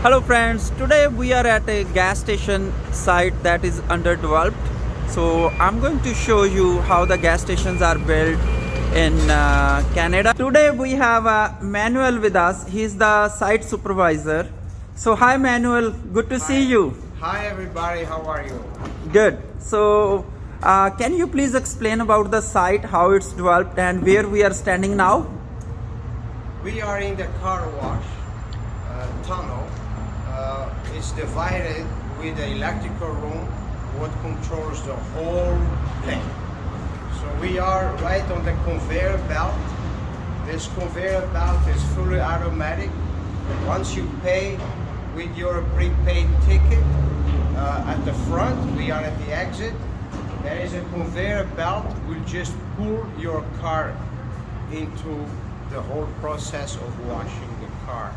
Hello friends, today we are at a gas station site that is underdeveloped. So I'm going to show you how the gas stations are built in Canada. Today we have Manuel with us. He's the site supervisor. So hi Manuel, good to see you. Hi everybody, how are you? Good. So can you please explain about the site, how it's developed and where we are standing now? We are in the car wash tunnel. It's divided with the electrical room, what controls the whole thing. So we are right on the conveyor belt. This conveyor belt is fully automatic. Once you pay with your prepaid ticket at the front, we are at the exit. There is a conveyor belt, will just pull your car into the whole process of washing the car.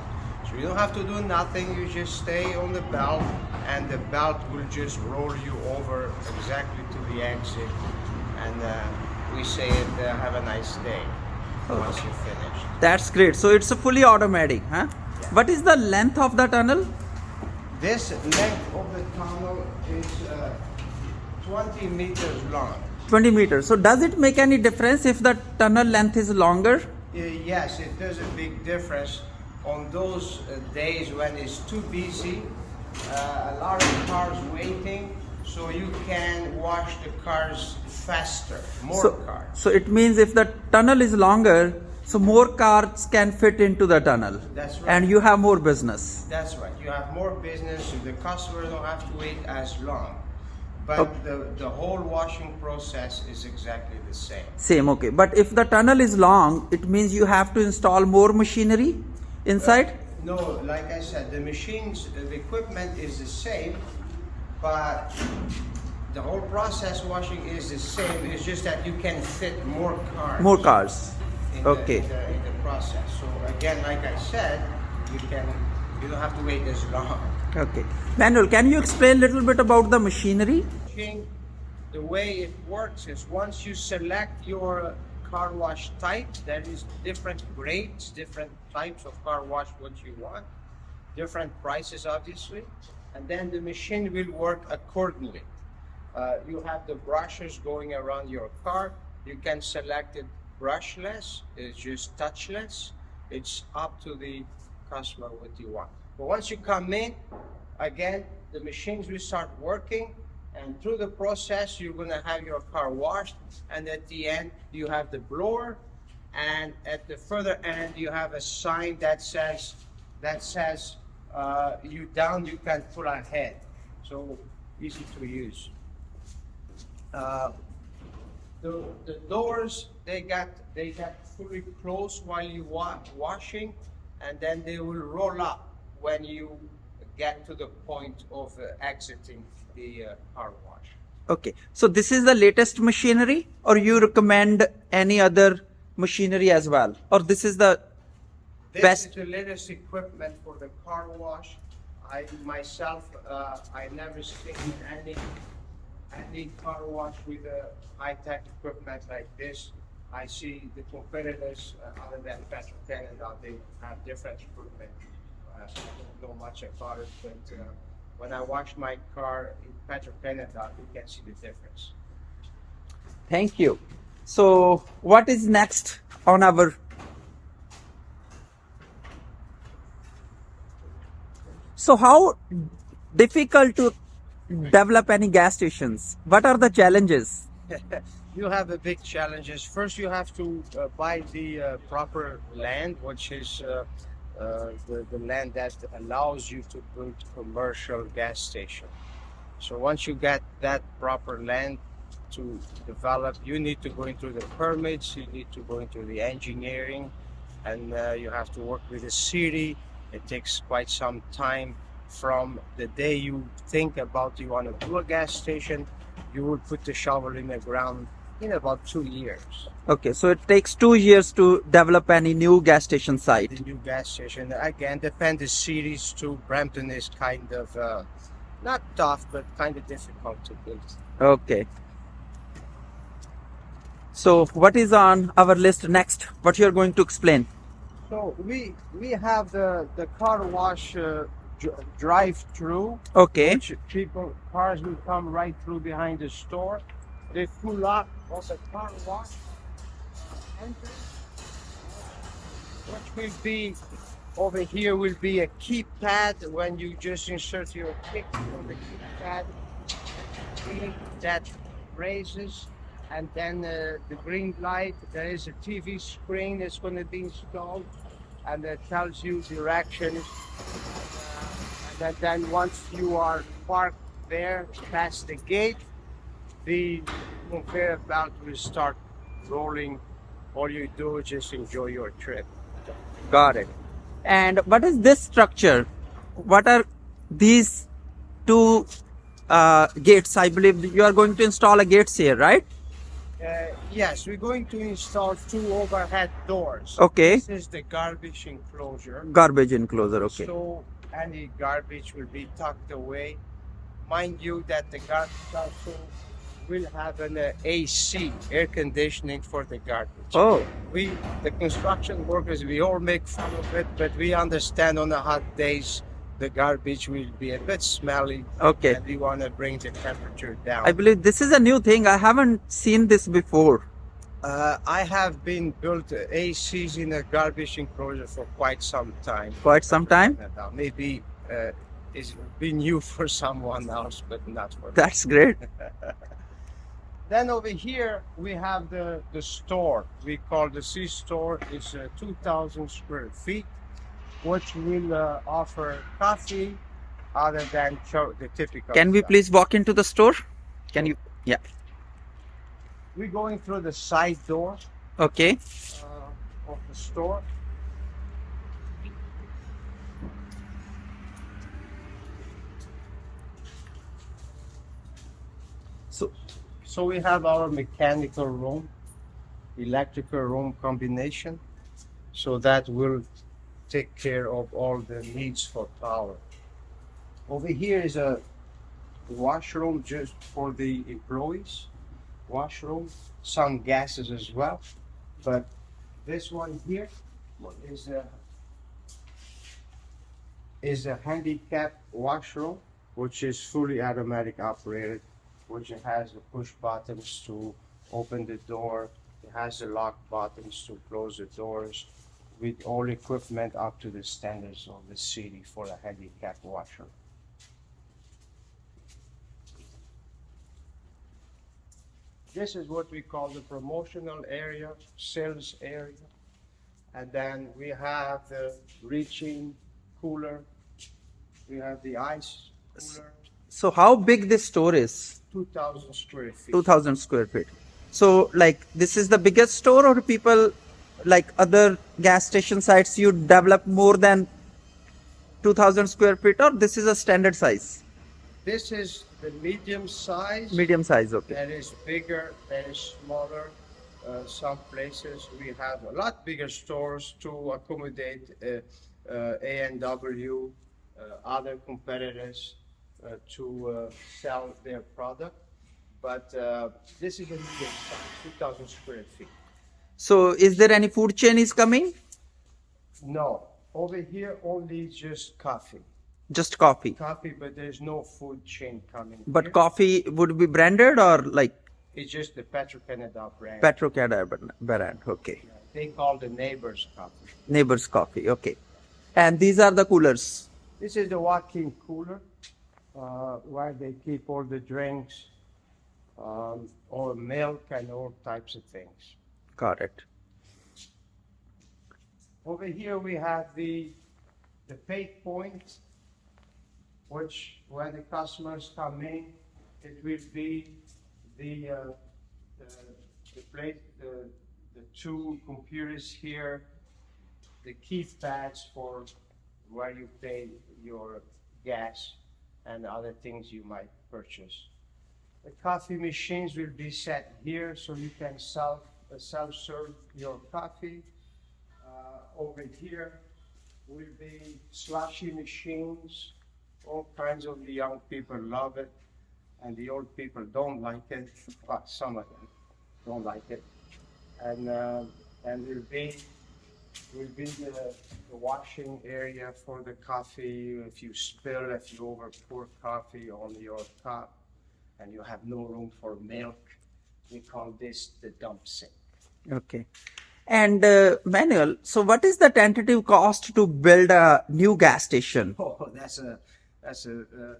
So you don't have to do nothing, you just stay on the belt and the belt will just roll you over exactly to the exit, and we say have a nice day once you finish. That's great. So it's a fully automatic, huh? Yeah. What is the length of the tunnel? This length of the tunnel is 20 meters long. 20 meters. So does it make any difference if the tunnel length is longer? Yes, it does a big difference. On those days when it's too busy, a lot of cars waiting, so you can wash the cars faster, more cars. So it means if the tunnel is longer, so more cars can fit into the tunnel. That's right. And you have more business. That's right. You have more business, so the customer don't have to wait as long. But Okay. the whole washing process is exactly the same. Same, okay. But if the tunnel is long, it means you have to install more machinery inside? No, like I said, the machines, the equipment is the same, but the whole process washing is the same. It's just that you can fit more cars. More cars. In Okay. in the process. So again, like I said, you don't have to wait as long. Okay. Manuel, can you explain a little bit about the machinery? The way it works is once you select your car wash type, there is different grades, different types of car wash what you want, different prices obviously, and then the machine will work accordingly. You have the brushes going around your car. You can select it brushless, it's just touchless. It's up to the customer what you want. But once you come in, again, the machines will start working, and through the process, you're gonna have your car washed, and at the end, you have the blower, and at the further end, you have a sign that says, you down, you can pull ahead. So easy to use. The doors, they got fully closed while you washing, and then they will roll up when you get to the point of exiting the car wash. Okay. So this is the latest machinery, or you recommend any other machinery as well? Or this is the This best? is the latest equipment for the car wash. I myself, I never seen any car wash with a high-tech equipment like this. I see the competitors, other than Petrol Canada, they have different equipment. I don't know much about it, but when I wash my car in Petrol Canada, you can see the difference. Thank you. So what is next on our... So how difficult to develop any gas stations? What are the challenges? You have a big challenges. First, you have to buy the proper land, which is the land that allows you to build commercial gas station. So once you get that proper land to develop, you need to go into the permits, you need to go into the engineering, and you have to work with the city. It takes quite some time from the day you think about you want to do a gas station. You will put the shovel in the ground in about 2 years. Okay, so it takes 2 years to develop any new gas station site. The new gas station, again, depends the cities too. Brampton is kind of not tough, but kind of difficult to build. Okay. So what is on our list next? What you're going to explain? So we have the car wash drive through. Okay. Which cars will come right through behind the store. They pull up on the car wash entrance, which will be over here will be a keypad. When you just insert your kick on the keypad, that raises, and then the green light. There is a TV screen that's going to be installed, and that tells you directions. And then once you are parked there, past the gate, the conveyor belt will start rolling. All you do is just enjoy your trip. Got it. And what is this structure? What are these two gates? I believe you are going to install a gates here, right? Yes, we're going to install 2 overhead doors. Okay. This is the garbage enclosure. Garbage enclosure. Okay. So any garbage will be tucked away. Mind you that the garbage also will have an AC, air conditioning for the garbage. Oh, The construction workers, we all make fun of it, but we understand on the hot days the garbage will be a bit smelly. okay. And we want to bring the temperature down. I believe this is a new thing. I haven't seen this before. I have been built ACs in a garbage enclosure for quite some time. Quite some time. Maybe it's been new for someone else, but not for me. That's great. Then over here we have the store. We call the C store. It's 2,000 square feet, which will offer coffee other than the typical. Can we stuff. please walk into the store? Can you? Yeah. We're going through the side door Okay. of the store. So we have our mechanical room, electrical room combination. So that will take care of all the needs for power. Over here is a washroom just for the employees. Washroom, some gases as well. But this one here is a handicap washroom, which is fully automatic operated, which has the push buttons to open the door. It has the lock buttons to close the doors, with all equipment up to the standards of the city for a handicap washer. This is what we call the promotional area, sales area. And then we have the reaching cooler. We have the ice cooler. So how big this store is? 2,000 square feet. 2,000 square feet. So like this is the biggest store, or people like other gas station sites you develop more than 2,000 square feet, or this is a standard size? This is the medium size. Medium size, okay. That is bigger, that is smaller. Some places we have a lot bigger stores to accommodate A&W, other competitors to sell their product. But this is a medium size, 2,000 square feet. So is there any food chain is coming? No, over here only just coffee. Just coffee. Coffee, but there's no food chain coming. But here. coffee would be branded or like It's just the Petrol Canada brand. Petrol brand, okay. They call the neighbor's coffee. Neighbor's coffee, okay. And these are the coolers. This is the walk-in cooler, where they keep all the drinks, or milk and all types of things. Got it. Over here we have the pay point, which when the customers come in, it will be the place, the two computers here, the keypads for where you pay your gas and other things you might purchase. The coffee machines will be set here so you can self-serve your coffee. Over here will be slushy machines. All kinds of the young people love it, and the old people don't like it. Well, some of them don't like it. And will be will be the washing area for the coffee. If you spill, if you over pour coffee on your cup and you have no room for milk, we call this the dump sink. Okay. And Manuel, so what is the tentative cost to build a new gas station? Oh, that's a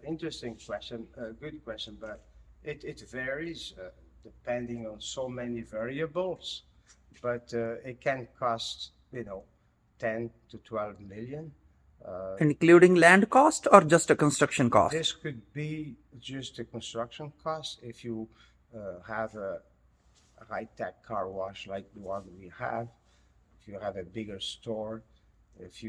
interesting question, a good question, but it varies depending on so many variables. But it can cost 10 to 12 million. Including land cost or just a construction cost? This could be just a construction cost if you have a high-tech car wash like the one we have. If you have a bigger store, if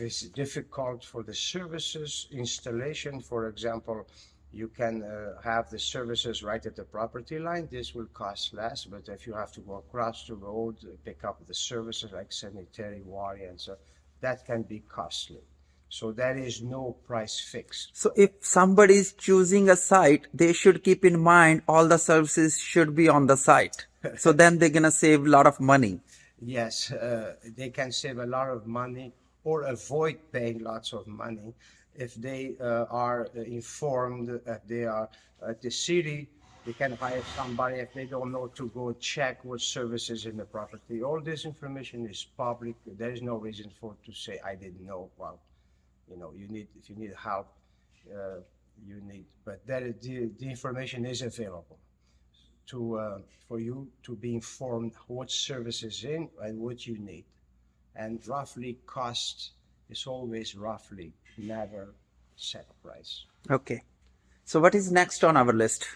it's difficult for the services installation, for example, you can have the services right at the property line. This will cost less, but if you have to go across the road, pick up the services like sanitary, water, and so that can be costly. So there is no price fixed. So if somebody is choosing a site, they should keep in mind all the services should be on the site. So then they're gonna save a lot of money. Yes, they can save a lot of money or avoid paying lots of money if they are informed, if they are at the city. They can hire somebody if they don't know to go check what services in the property. All this information is public. There is no reason to say I didn't know. Well, if you need help, but the information is available for you to be informed what service is in and what you need. And roughly cost is always roughly, never set price. Okay. So what is next on our list?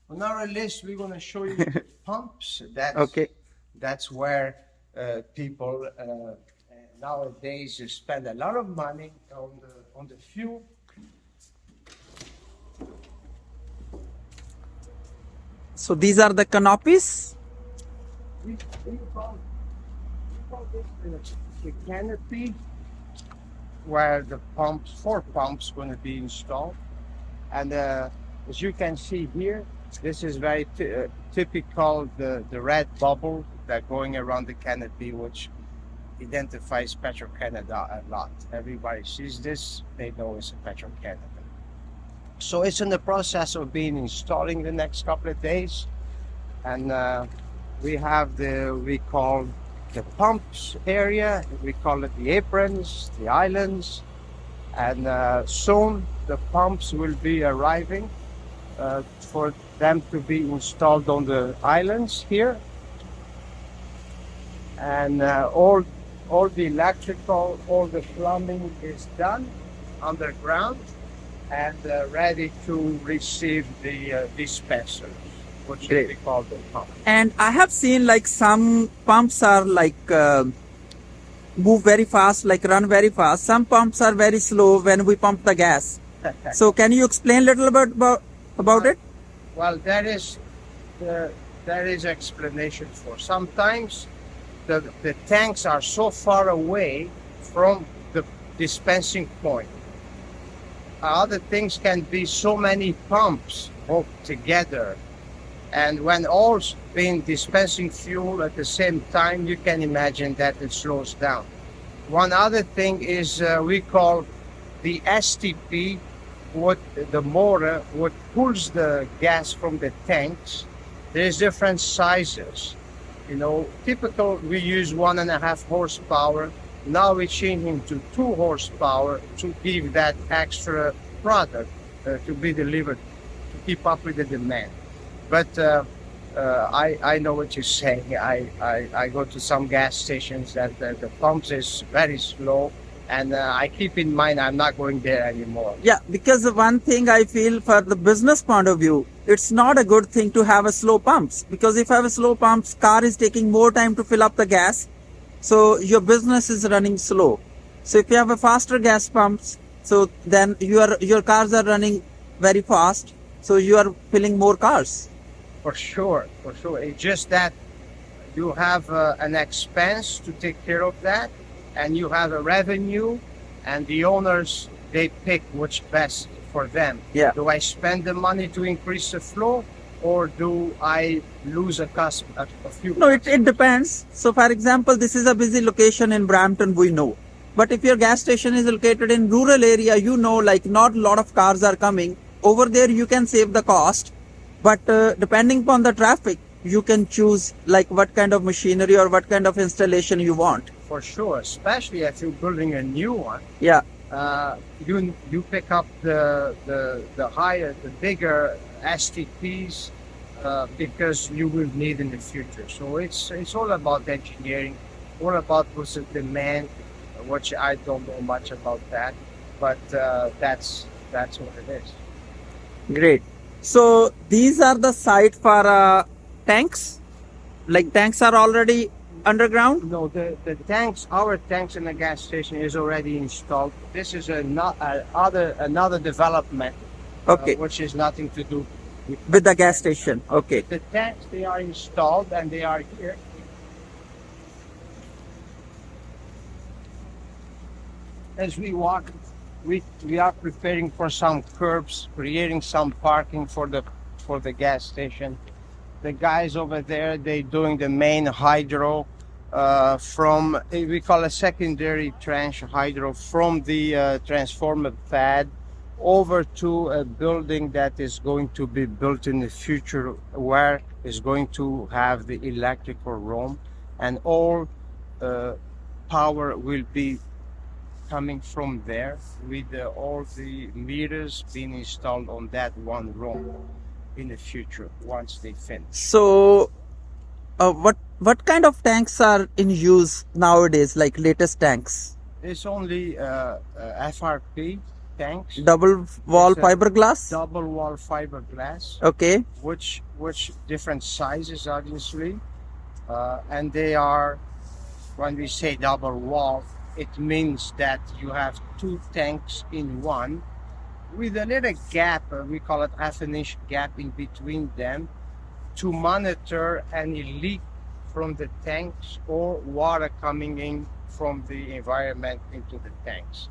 On our list, we're going to show you pumps. That's where people nowadays spend a lot of money on the fuel. So these are the canopies? We call this the canopy, where the four pumps going to be installed. And as you can see here, this is very typical, the red bubble that going around the canopy, which identifies Petrol Canada a lot. Everybody sees this, they know it's a Petrol Canada. So it's in the process of being installing the next couple of days. And we have we call the pumps area, we call it the aprons, the islands. And soon the pumps will be arriving for them to be installed on the islands here. And all the electrical, all the plumbing is done underground and ready to receive the dispensers, which we call the pump. And I have seen like some pumps are like move very fast, like run very fast. Some pumps are very slow when we pump the gas. So can you explain a little bit about it? Well, there is explanation for. Sometimes the tanks are so far away from the dispensing point. Other things can be so many pumps hooked together, and when all been dispensing fuel at the same time, you can imagine that it slows down. One other thing is we call the STP, what the motor, what pulls the gas from the tanks. There's different sizes. Typical we use 1.5 horsepower. Now we're changing to 2 horsepower to give that extra product to be delivered to keep up with the demand. But I know what you're saying. I go to some gas stations that the pumps is very slow, and I keep in mind I'm not going there anymore. Yeah, because the one thing I feel for the business point of view, it's not a good thing to have a slow pumps, because if I have a slow pumps, car is taking more time to fill up the gas. So your business is running slow. So if you have a faster gas pumps, so then your cars are running very fast. So you are filling more cars. For sure. It's just that you have an expense to take care of that, and you have a revenue, and the owners, they pick what's best for them. Yeah. Do I spend the money to increase the flow, or do I lose a few? No, it depends. So, for example, this is a busy location in Brampton, we know. But if your gas station is located in rural area, you know, like not a lot of cars are coming. Over there, you can save the cost. But depending upon the traffic, you can choose like what kind of machinery or what kind of installation you want. For sure, especially if you're building a new one. Yeah. You pick up the higher, the bigger STPs because you will need in the future. So it's all about engineering, all about what's the demand, which I don't know much about that, but that's what it is. Great. So these are the site for tanks. Like tanks are already underground. No, the tanks, our tanks in the gas station is already installed. This is another development, Okay. which is nothing to do With the gas station. Okay. the tanks. They are installed and they are here. As we walk, we are preparing for some curbs, creating some parking for the gas station. The guys over there, they doing the main hydro from we call a secondary trench hydro from the transformer pad over to a building that is going to be built in the future, where is going to have the electrical room, and all power will be coming from there, with all the meters being installed on that one room in the future once they finish. So, what kind of tanks are in use nowadays? Like latest tanks, It's only FRP tanks, double wall It's a fiberglass. double wall fiberglass, Okay. which different sizes obviously, and they are, when we say double wall, it means that you have two tanks in one, with a little gap, we call it half-an-inch gap in between them, to monitor any leak from the tanks or water coming in from the environment into the tanks.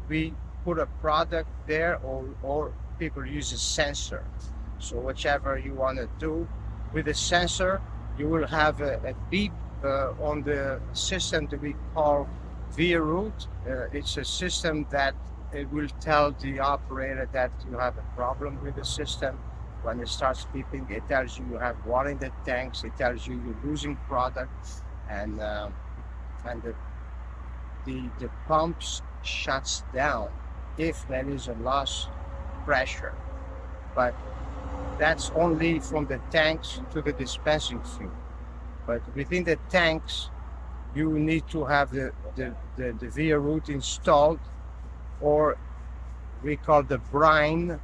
We put a product there, or people use a sensor. So whichever you want to do with a sensor, you will have a beep on the system that we call VRoot. It's a system that it will tell the operator that you have a problem with the system. When it starts beeping, it tells you have water in the tanks. It tells you you're losing product, and the pumps shuts down if there is a loss pressure. But that's only from the tanks to the dispensing fuel. But within the tanks, you need to have the VRoot installed, or we call the brine.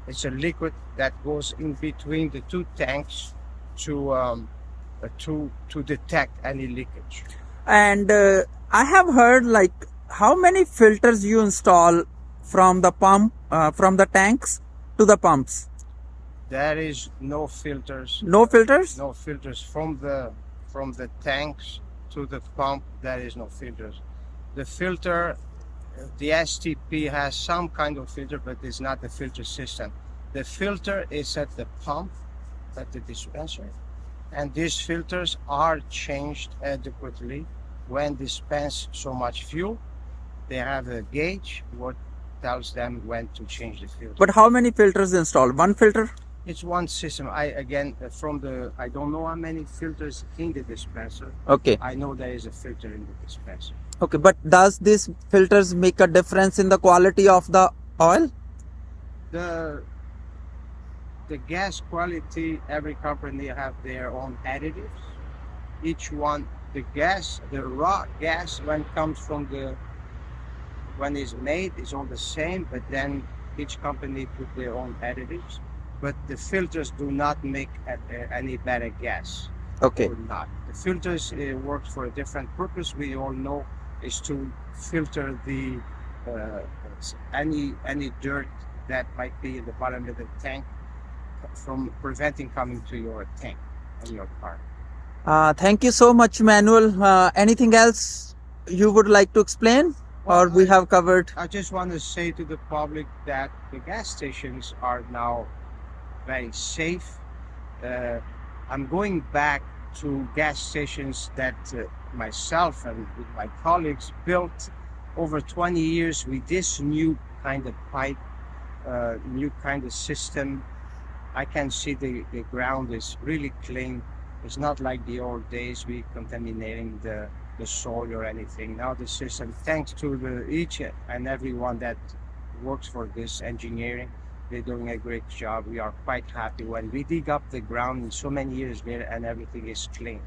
It's a liquid that goes in between the two tanks to detect any leakage. And I have heard like how many filters you install from the pump, from the tanks to the pumps. There is no filters. No filters. No filters from the tanks to the pump. There is no filters. The filter, the STP has some kind of filter, but it's not the filter system. The filter is at the pump, at the dispenser, and these filters are changed adequately when dispense so much fuel. They have a gauge what tells them when to change the filter. But how many filters installed? One filter? It's one system. I don't know how many filters in the dispenser. Okay. I know there is a filter in the dispenser. Okay, but does these filters make a difference in the quality of the oil? The gas quality, every company have their own additives. Each one, the raw gas when it's made is all the same, but then each company put their own additives. But the filters do not make any better gas. Okay. Or not. The filters work for a different purpose. We all know is to filter the any dirt that might be in the bottom of the tank from preventing coming to your tank in your car. Thank you so much, Manuel. Anything else you would like to explain, or we have covered? I just want to say to the public that the gas stations are now very safe. I'm going back to gas stations that myself and with my colleagues built over 20 years with this new kind of pipe, new kind of system. I can see the ground is really clean. It's not like the old days we contaminating the soil or anything. Now the system, thanks to each and everyone that works for this engineering, they're doing a great job. We are quite happy when we dig up the ground so many years later and everything is clean.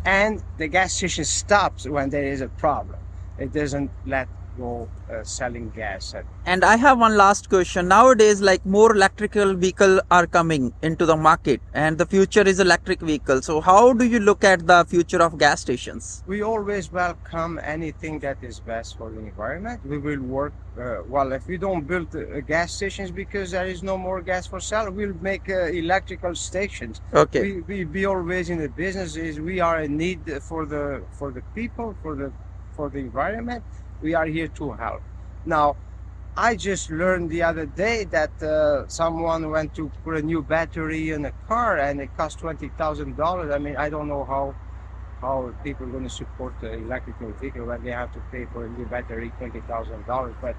And the gas station stops when there is a problem. It doesn't let go selling gas. And I have one last question. Nowadays, like more electrical vehicles are coming into the market, and the future is electric vehicle. So how do you look at the future of gas stations? We always welcome anything that is best for the environment. We will work, well, if we don't build gas stations because there is no more gas for sale, we'll make electrical stations. Okay. We be always in the business is we are in need for the people, for the environment. We are here to help. Now, I just learned the other day that someone went to put a new battery in a car and it cost $20,000. I mean, I don't know how people are going to support the electrical vehicle when they have to pay for a new battery $20,000. But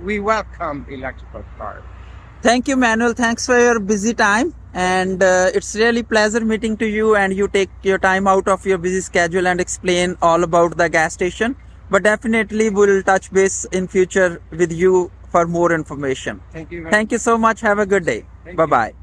we welcome electrical cars. Thank you, Manuel. Thanks for your busy time. And it's really pleasure meeting to you, and you take your time out of your busy schedule and explain all about the gas station. But definitely we'll touch base in future with you for more information. Thank you. Thank you so much. Have a good day. Bye-bye.